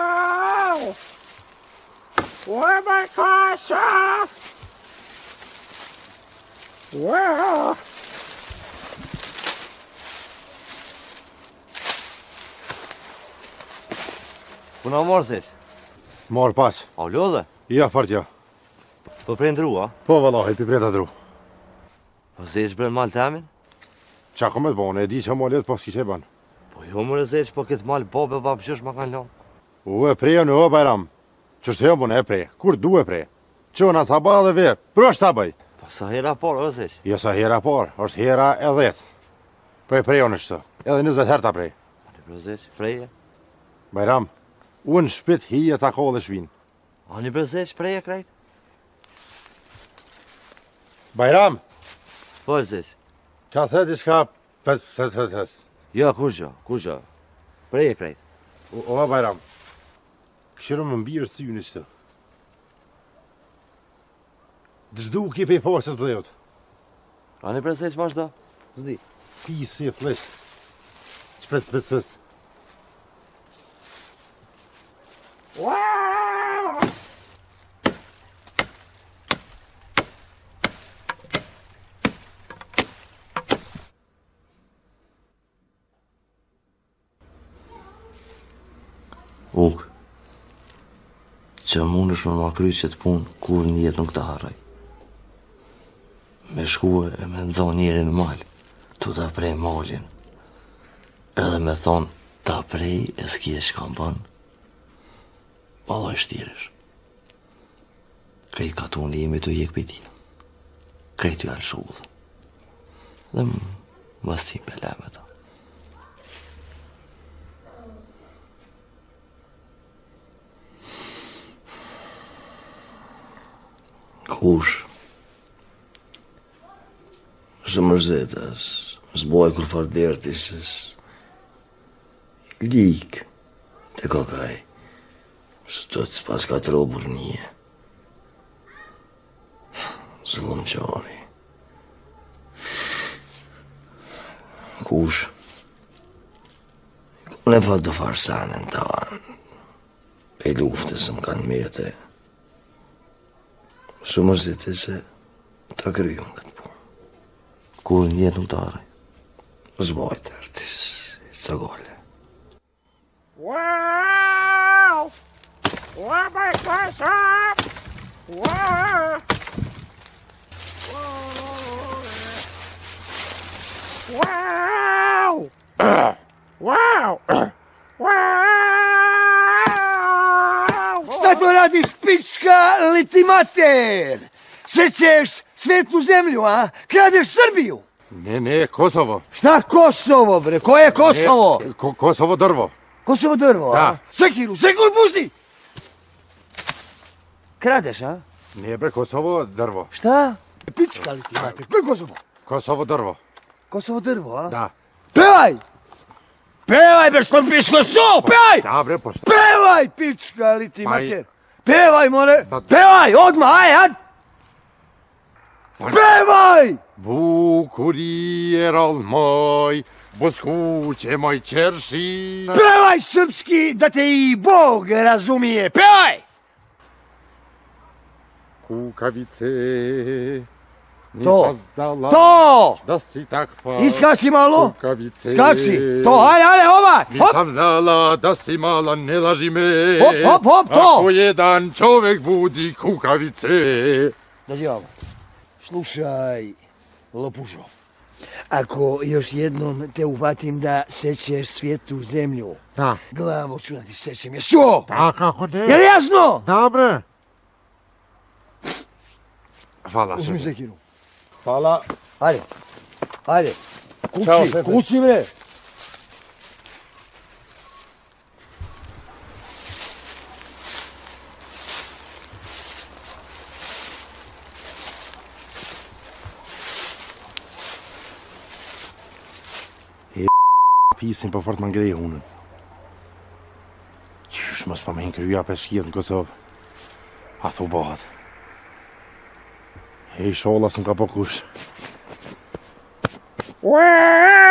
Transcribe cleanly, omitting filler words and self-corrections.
Wow! Where my casa? Wow! Puna morë seç? Morë pas. A u lodhe? Ja, fart ja. Po prej ndru, a? Po, vallahi, pi preta dru. Po seç bren mal temin? Qa kom e të bone, e di që mo letë pas kishe ban. Po jo më seç, po këtë mal babe babëshosh ma kanë lanë. U e prejo në o bajram. Qështë e bune e prej, kur du e prej. Qona ca ba dhe ve, pro shta bëj. Po sa hera por, o seç? Jo sa hera par, është hera e 10. Po e prejo në shtë, edhe 20 herë ta prej. Ani bro seç, preje? Bajram, unë shpit hije ta ko dhe shvin. Ani bro seç, preje krejt? Bajram, Po seç? qa the diçka pes. Jo, kur gjo? Preje krejt? O Bajram, këshirë më mbirë si ju në shtë. Dëshdu ki pe forës dhe jot. Ani bro seç, vazhdo? Zdi. Pi si e flesh. Spes. Wow! Uk, që mund është me ma kry që të punë, kur një jetë nuk të harroj. Me shkue e me nëzo njëri në malë, tu ta prej malin, edhe me thonë, ta prej e s'ki e shka mban, balla e shtirish. Krejt katuni jemi të jek për tina, krejt ju alë shudhë, dhe më stim për leme ta. Kush? Së mërzetas, s'boj kur fardertisës, lik, të kokaj, së të të s'pas ka të robur një. Zëllëm qari. Kush? Kone fa të farsanën të anë, pe luftës më kanë mete. Së mërzete se të kryon këtë punë. Kur një nuk të araj? Zboj të artis, e të gole. Wow! Where my casa? Wow! Wow! Wow! Wow! Šta to radiš, pička litimater? Srećeš svetu zemlju, a? Kradeš Srbiju? Ne, Kosovo. Šta Kosovo, bre? Ko je Kosovo? Kosovo drvo. Kosovo drvo, a? Da. Sekiru, pušti! Kradeš, a? Ne bre, Kosovo drvo. Šta? Pička litimater, ko je Kosovo? Kosovo drvo. Kosovo drvo, a? Da. Pevaj! Pevaj, bre, škom pičko so, pevaj! Da bre, po šta? Pevaj, pička litimater! Aj. Pevaj, more! Da. Pevaj, odmah, aj! Pevaj! Bukurier moj, boskuće moj čerši. Pevaj srpski, da te i Bog razumije! Pevaj! Kukavice, To, nisam znala to! da si takva. Iskači malo! Kukavice, Skači! To, ajde, ovaj! Hop! nisam znala da si mala, ne laži me. Hop, to! Ako jedan čovek budi kukavice. Dođi ovo. Slušaj, lopužo. Ako još jednom te uvatim da sećeš svijetu zemlju, Da. glavo ću da ti sečem. Jesi čuo? Da, kako ne? Je li jasno? Dobre. Hvala. Uzmi šefe. sekiru. Hvala. Ajde. Kući, Ćao, šefe. kući bre. Pisin po fort më ngrej hunën. Qysh mos pa me nkryja për shkjet në Kosovë. A thu bëhat. E i shola së nga po kush. Wow!